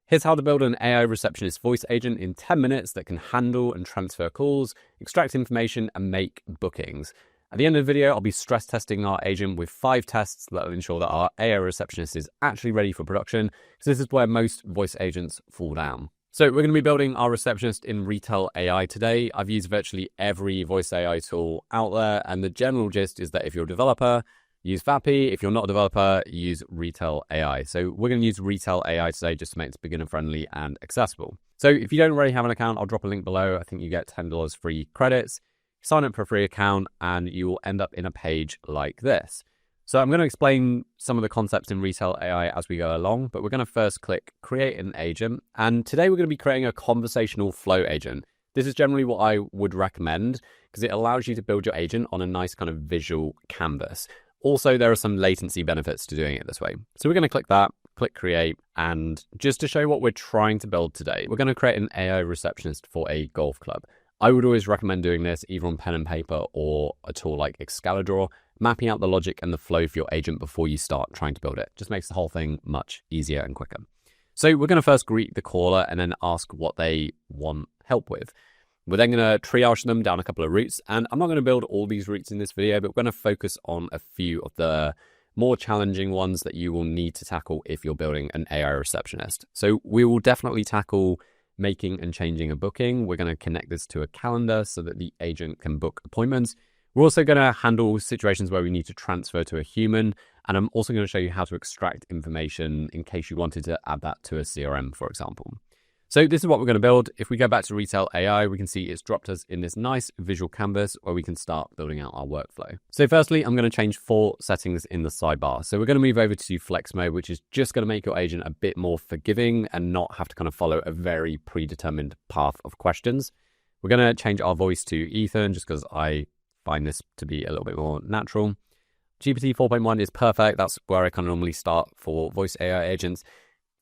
Here's how to build an AI receptionist voice agent in 10 minutes that can handle and transfer calls, extract information, and make bookings. At the end of the video, I'll be stress testing our agent with 5 tests that will ensure that our AI receptionist is actually ready for production, because this is where most voice agents fall down. So we're going to be building our receptionist in Retell AI today. I've used virtually every voice AI tool out there, and the general gist is that if you're a developer, use VAPI. If you're not a developer, use Retell AI. So we're going to use Retell AI today just to make it beginner friendly and accessible. So if you don't already have an account, I'll drop a link below. I think you get $10 free credits. Sign up for a free account and you will end up in a page like this. So I'm going to explain some of the concepts in Retell AI as we go along, but we're going to first click create an agent. And today we're going to be creating a conversational flow agent. This is generally what I would recommend because it allows you to build your agent on a nice kind of visual canvas. Also, there are some latency benefits to doing it this way. So we're going to click that, click create, and just to show what we're trying to build today, we're going to create an AI receptionist for a golf club. I would always recommend doing this either on pen and paper or a tool like Excalibur, mapping out the logic and the flow for your agent before you start trying to build it. Just makes the whole thing much easier and quicker. So we're going to first greet the caller and then ask what they want help with. We're then going to triage them down a couple of routes, and I'm not going to build all these routes in this video, but we're going to focus on a few of the more challenging ones that you will need to tackle if you're building an AI receptionist. So we will definitely tackle making and changing a booking. We're going to connect this to a calendar so that the agent can book appointments. We're also going to handle situations where we need to transfer to a human, and I'm also going to show you how to extract information in case you wanted to add that to a CRM, for example. So this is what we're going to build. If we go back to Retell AI, we can see it's dropped us in this nice visual canvas where we can start building out our workflow. So firstly, I'm going to change 4 settings in the sidebar. So we're going to move over to flex mode, which is just going to make your agent a bit more forgiving and not have to kind of follow a very predetermined path of questions. We're going to change our voice to Ethan just because I find this to be a little bit more natural. GPT 4.1 is perfect. That's where I kind of normally start for voice AI agents.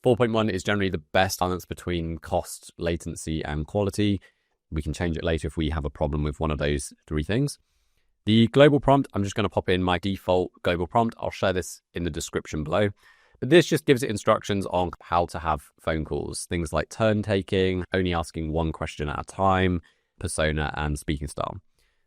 4.1 is generally the best balance between cost, latency, and quality. We can change it later if we have a problem with one of those 3 things. The global prompt, I'm just going to pop in my default global prompt. I'll share this in the description below. But this just gives it instructions on how to have phone calls. Things like turn taking, only asking 1 question at a time, persona, and speaking style.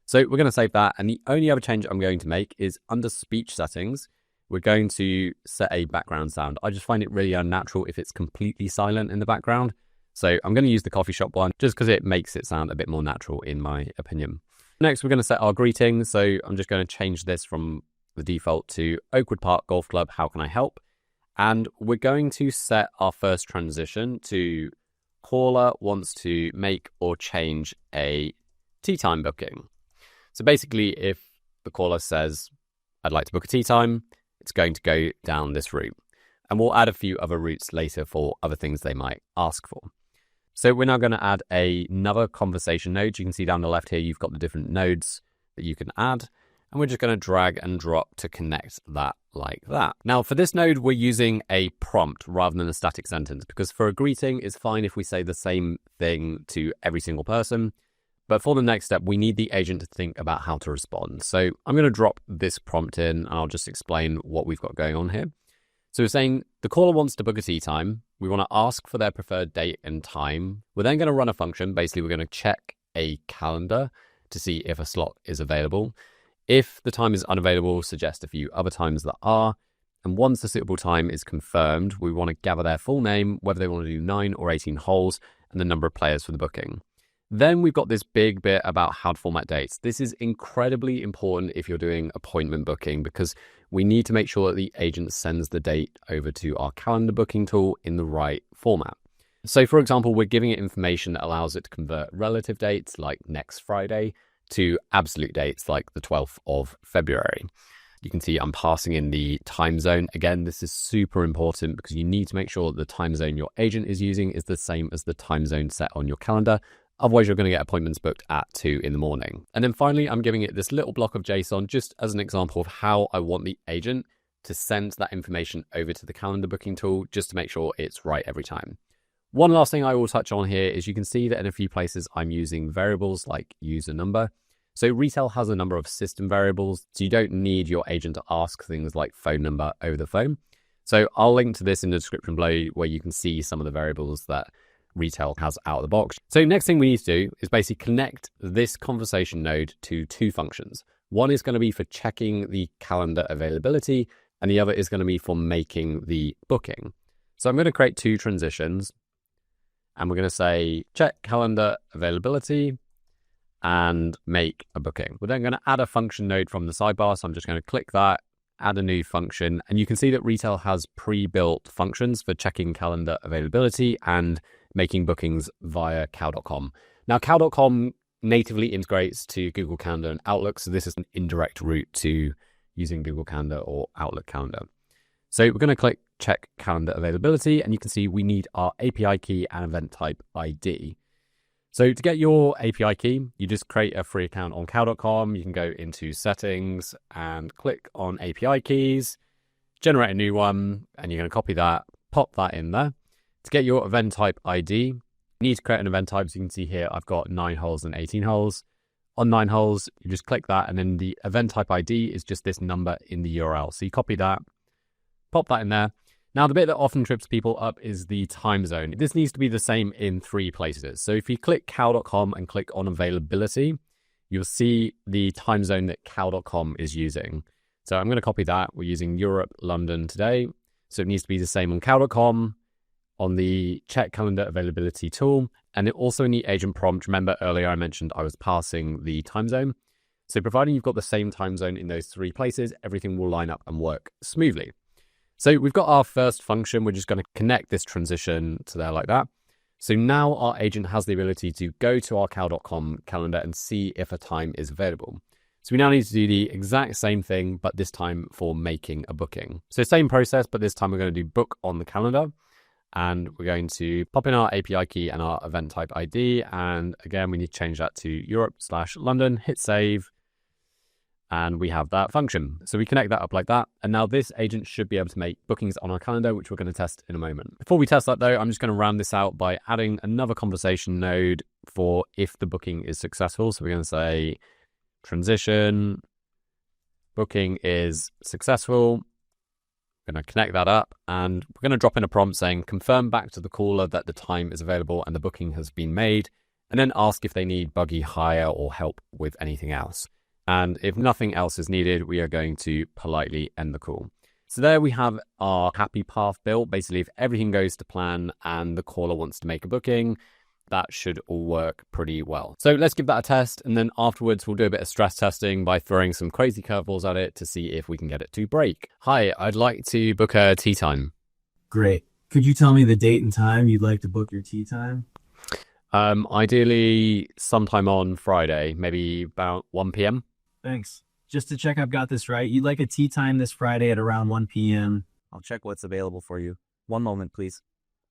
So we're going to save that. And the only other change I'm going to make is under speech settings, we're going to set a background sound. I just find it really unnatural if it's completely silent in the background. So I'm going to use the coffee shop one just because it makes it sound a bit more natural in my opinion. Next, we're going to set our greetings. So I'm just going to change this from the default to Oakwood Park Golf Club. How can I help? And we're going to set our first transition to caller wants to make or change a tea time booking. So basically, if the caller says, I'd like to book a tea time, it's going to go down this route. And we'll add a few other routes later for other things they might ask for. So we're now going to add another conversation node. You can see down the left here, you've got the different nodes that you can add. And we're just going to drag and drop to connect that like that. Now for this node, we're using a prompt rather than a static sentence, because for a greeting, it's fine if we say the same thing to every single person. But for the next step, we need the agent to think about how to respond. So I'm going to drop this prompt in and I'll just explain what we've got going on here. So we're saying the caller wants to book a tea time. We want to ask for their preferred date and time. We're then going to run a function. Basically, we're going to check a calendar to see if a slot is available. If the time is unavailable, suggest a few other times that are. And once the suitable time is confirmed, we want to gather their full name, whether they want to do 9 or 18 holes, and the number of players for the booking. Then we've got this big bit about how to format dates. This is incredibly important if you're doing appointment booking because we need to make sure that the agent sends the date over to our calendar booking tool in the right format. So for example, we're giving it information that allows it to convert relative dates like next Friday to absolute dates like the 12th of February. You can see I'm passing in the time zone. Again, this is super important because you need to make sure that the time zone your agent is using is the same as the time zone set on your calendar. Otherwise, you're going to get appointments booked at 2 in the morning. And then finally, I'm giving it this little block of JSON just as an example of how I want the agent to send that information over to the calendar booking tool just to make sure it's right every time. One last thing I will touch on here is you can see that in a few places I'm using variables like user number. So Retell has a number of system variables, so you don't need your agent to ask things like phone number over the phone. So I'll link to this in the description below where you can see some of the variables that Retell has out of the box. So next thing we need to do is basically connect this conversation node to two functions. One is going to be for checking the calendar availability, and the other is going to be for making the booking. So I'm going to create two transitions, and we're going to say check calendar availability and make a booking. We're then going to add a function node from the sidebar. So I'm just going to click that, add a new function, and you can see that Retell has pre-built functions for checking calendar availability and making bookings via cow.com. Now, cow.com natively integrates to Google Calendar and Outlook, so this is an indirect route to using Google Calendar or Outlook Calendar. So we're going to click check calendar availability, and you can see we need our API key and event type ID. So to get your API key, you just create a free account on cow.com. You can go into settings and click on API keys, generate a new one, and you're going to copy that, pop that in there. To get your event type ID, you need to create an event type. So you can see here, I've got 9 holes and 18 holes. On 9 holes, you just click that, and then the event type ID is just this number in the URL. So you copy that, pop that in there. Now, the bit that often trips people up is the time zone. This needs to be the same in 3 places. So if you click cow.com and click on availability, you'll see the time zone that cow.com is using. So I'm going to copy that. We're using Europe, London today. So it needs to be the same on cow.com, on the check calendar availability tool, and also in the agent prompt. Remember earlier I mentioned I was passing the time zone. So providing you've got the same time zone in those 3 places, everything will line up and work smoothly. So we've got our first function. We're just going to connect this transition to there like that. So now our agent has the ability to go to our cow.com calendar and see if a time is available. So we now need to do the exact same thing, but this time for making a booking. So same process, but this time we're going to do book on the calendar. And we're going to pop in our API key and our event type ID. And again, we need to change that to Europe/London, hit save. And we have that function. So we connect that up like that. And now this agent should be able to make bookings on our calendar, which we're going to test in a moment. Before we test that though, I'm just going to round this out by adding another conversation node for if the booking is successful. So we're going to say transition, booking is successful. We're going to connect that up, and we're going to drop in a prompt saying confirm back to the caller that the time is available and the booking has been made, and then ask if they need buggy hire or help with anything else. And if nothing else is needed, we are going to politely end the call. So there we have our happy path built. Basically, if everything goes to plan and the caller wants to make a booking, that should all work pretty well. So let's give that a test, and then afterwards we'll do a bit of stress testing by throwing some crazy curveballs at it to see if we can get it to break. Hi, I'd like to book a tea time. Great. Could you tell me the date and time you'd like to book your tea time? Ideally sometime on Friday, maybe about 1 p.m. Thanks. Just to check I've got this right, you'd like a tea time this Friday at around 1 p.m. I'll check what's available for you. One moment, please.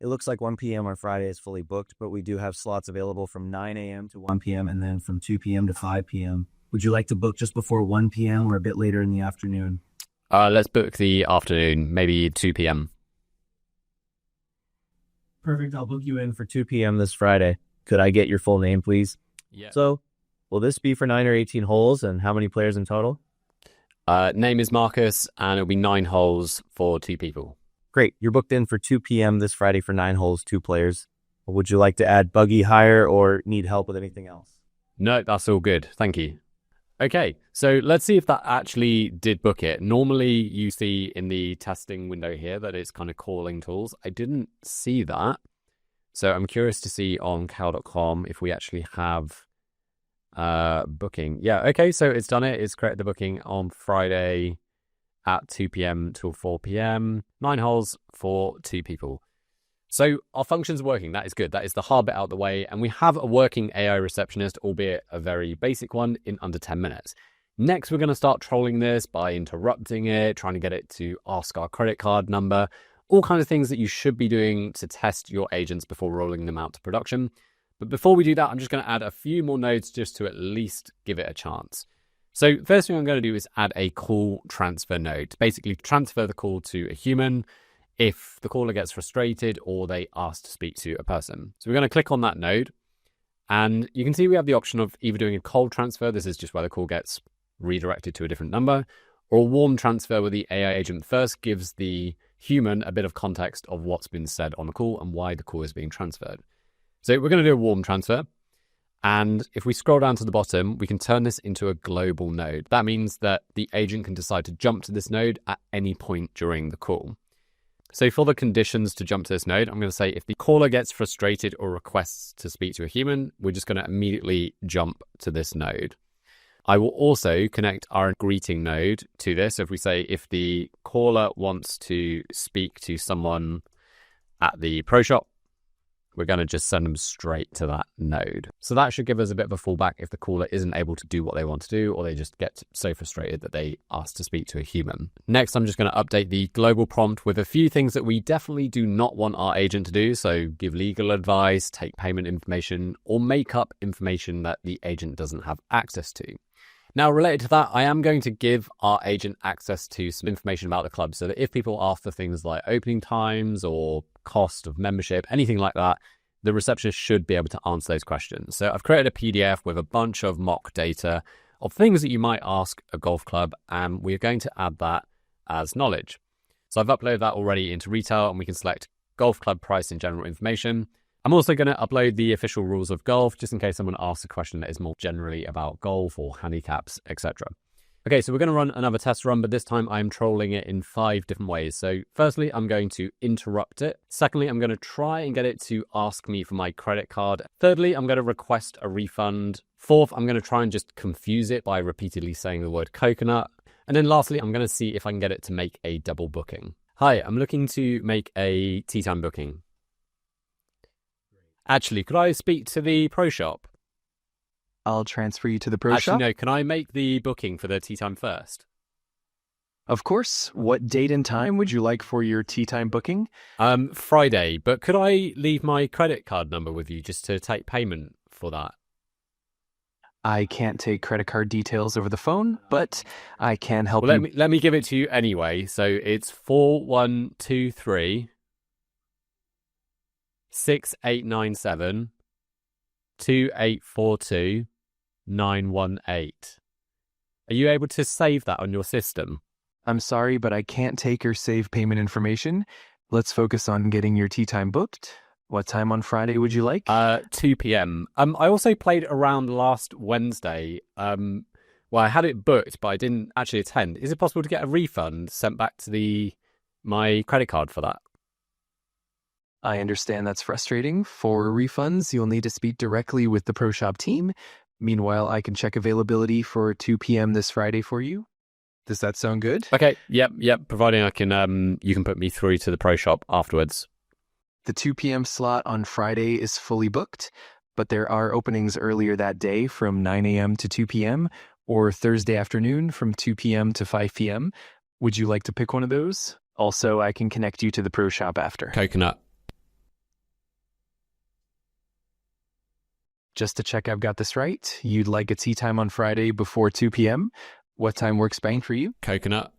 It looks like 1 p.m. on Friday is fully booked, but we do have slots available from 9 a.m. to 1 p.m. and then from 2 p.m. to 5 p.m. Would you like to book just before 1 p.m. or a bit later in the afternoon? Let's book the afternoon, maybe 2 p.m. Perfect. I'll book you in for 2 p.m. this Friday. Could I get your full name, please? Yeah. So, will this be for 9 or 18 holes, and how many players in total? Name is Marcus, and it'll be 9 holes for 2 people. Great. You're booked in for 2 p.m. this Friday for 9 holes, 2 players. Would you like to add buggy hire or need help with anything else? No, that's all good. Thank you. Okay, so let's see if that actually did book it. Normally you see in the testing window here that it's kind of calling tools. I didn't see that. So I'm curious to see on cow.com if we actually have booking. Yeah, okay, so it's done it. It's created the booking on Friday at 2 p.m. till 4 p.m. 9 holes for 2 people. So our function's working. That is good. That is the hard bit out of the way. And we have a working AI receptionist, albeit a very basic one, in under 10 minutes. Next, we're going to start trolling this by interrupting it, trying to get it to ask our credit card number, all kinds of things that you should be doing to test your agents before rolling them out to production. But before we do that, I'm just going to add a few more nodes just to at least give it a chance. So first thing I'm going to do is add a call transfer node to basically transfer the call to a human if the caller gets frustrated or they ask to speak to a person. So we're going to click on that node, and you can see we have the option of either doing a cold transfer, this is just where the call gets redirected to a different number, or a warm transfer where the AI agent first gives the human a bit of context of what's been said on the call and why the call is being transferred. So we're going to do a warm transfer. And if we scroll down to the bottom, we can turn this into a global node. That means that the agent can decide to jump to this node at any point during the call. So for the conditions to jump to this node, I'm going to say if the caller gets frustrated or requests to speak to a human, we're just going to immediately jump to this node. I will also connect our greeting node to this. So if we say if the caller wants to speak to someone at the pro shop, we're going to just send them straight to that node. So that should give us a bit of a fallback if the caller isn't able to do what they want to do, or they just get so frustrated that they ask to speak to a human. Next, I'm just going to update the global prompt with a few things that we definitely do not want our agent to do. So give legal advice, take payment information, or make up information that the agent doesn't have access to. Now, related to that, I am going to give our agent access to some information about the club so that if people ask for things like opening times or cost of membership, anything like that, the receptionist should be able to answer those questions. So I've created a PDF with a bunch of mock data of things that you might ask a golf club, and we're going to add that as knowledge. So I've uploaded that already into Retell, and we can select golf club price and general information. I'm also going to upload the official rules of golf, just in case someone asks a question that is more generally about golf or handicaps, etc. Okay, so we're going to run another test run, but this time I'm trolling it in 5 different ways. So firstly, I'm going to interrupt it. Secondly, I'm going to try and get it to ask me for my credit card. Thirdly, I'm going to request a refund. Fourth, I'm going to try and just confuse it by repeatedly saying the word coconut. And then lastly, I'm going to see if I can get it to make a double booking. Hi, I'm looking to make a tea time booking. Actually, could I speak to the pro shop? I'll transfer you to the pro shop. No, can I make the booking for the tea time first? Of course. What date and time would you like for your tea time booking? Friday, but could I leave my credit card number with you just to take payment for that? I can't take credit card details over the phone, but I can help Well, you. let me give it to you anyway. So it's 4123 6897 2842 918. Are you able to save that on your system? I'm sorry, but I can't take or save payment information. Let's focus on getting your tea time booked. What time on Friday would you like? 2 p.m. I also played around last Wednesday. Well, I had it booked, but I didn't actually attend. Is it possible to get a refund sent back to my credit card for that? I understand that's frustrating. For refunds, you'll need to speak directly with the Pro Shop team. Meanwhile, I can check availability for 2 p.m. this Friday for you. Does that sound good? Okay, yep. Providing I can, you can put me through to the Pro Shop afterwards. The 2 p.m. slot on Friday is fully booked, but there are openings earlier that day from 9 a.m. to 2 p.m. or Thursday afternoon from 2 p.m. to 5 p.m. Would you like to pick one of those? Also, I can connect you to the Pro Shop after. Coconut. Just to check I've got this right, you'd like a tea time on Friday before 2 p.m. What time works bang for you? Coconut.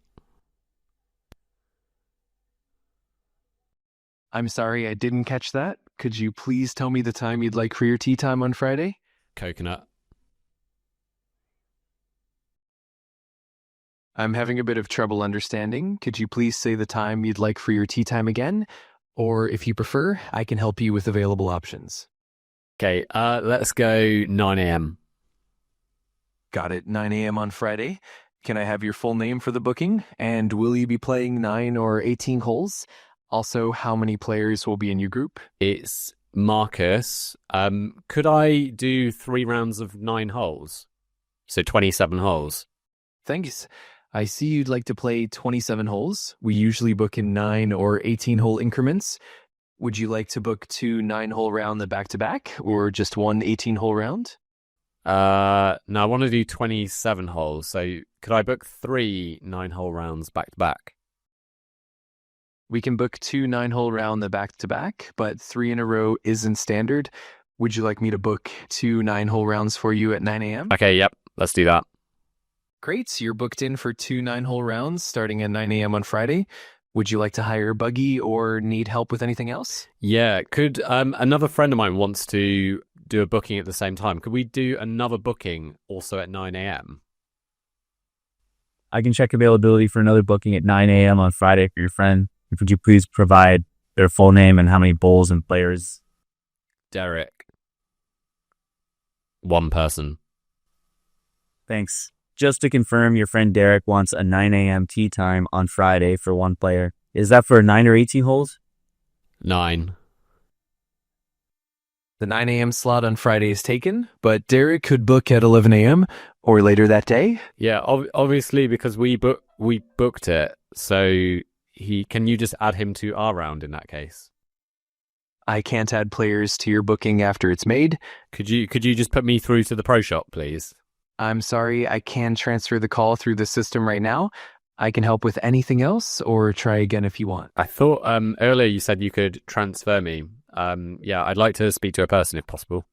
I'm sorry, I didn't catch that. Could you please tell me the time you'd like for your tea time on Friday? Coconut. I'm having a bit of trouble understanding. Could you please say the time you'd like for your tea time again? Or if you prefer, I can help you with available options. Okay, let's go 9 a.m. Got it, 9 a.m. on Friday. Can I have your full name for the booking? And will you be playing 9 or 18 holes? Also, how many players will be in your group? It's Marcus. Could I do 3 rounds of 9 holes? So 27 holes. Thanks. I see you'd like to play 27 holes. We usually book in 9 or 18 hole increments. Would you like to book 2 9-hole round back-to-back or just 1 18-hole round? No, I want to do 27 holes. So could I book 3 9-hole rounds back-to-back? We can book 2 9-hole round back-to-back, but 3 in a row isn't standard. Would you like me to book 2 9-hole rounds for you at 9 a.m.? Okay, yep, let's do that. Great, so you're booked in for 2 9-hole rounds starting at 9 a.m. on Friday. Would you like to hire a buggy or need help with anything else? Yeah, could another friend of mine wants to do a booking at the same time. Could we do another booking also at 9 a.m.? I can check availability for another booking at 9 a.m. on Friday for your friend. Would you please provide their full name and how many bowls and players? Derek. One person. Thanks. Just to confirm, your friend Derek wants a 9 a.m. tea time on Friday for one player. Is that for 9 or 18 holes? 9. The 9 a.m. slot on Friday is taken, but Derek could book at 11 a.m. or later that day. Yeah, obviously because we booked it, so can you just add him to our round in that case? I can't add players to your booking after it's made. Could you just put me through to the pro shop, please? I'm sorry, I can transfer the call through the system right now. I can help with anything else or try again if you want. I thought earlier you said you could transfer me. Yeah, I'd like to speak to a person if possible.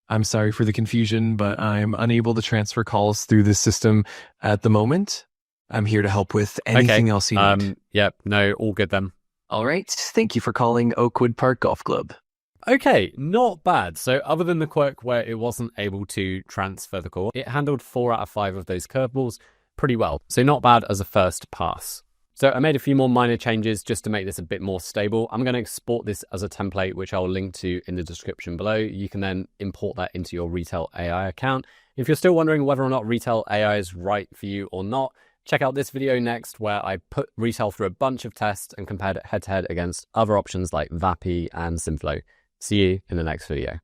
I'm sorry for the confusion, but I'm unable to transfer calls through the system at the moment. I'm here to help with anything else you need. Yep, no, all good then. All right, thank you for calling Oakwood Park Golf Club. Okay, not bad. So other than the quirk where it wasn't able to transfer the call, it handled 4 out of 5 of those curveballs pretty well. So not bad as a first pass. So I made a few more minor changes just to make this a bit more stable. I'm going to export this as a template, which I'll link to in the description below. You can then import that into your Retell AI account. If you're still wondering whether or not Retell AI is right for you or not, check out this video next where I put Retell through a bunch of tests and compared it head-to-head against other options like Vapi and Simflow. See you in the next video.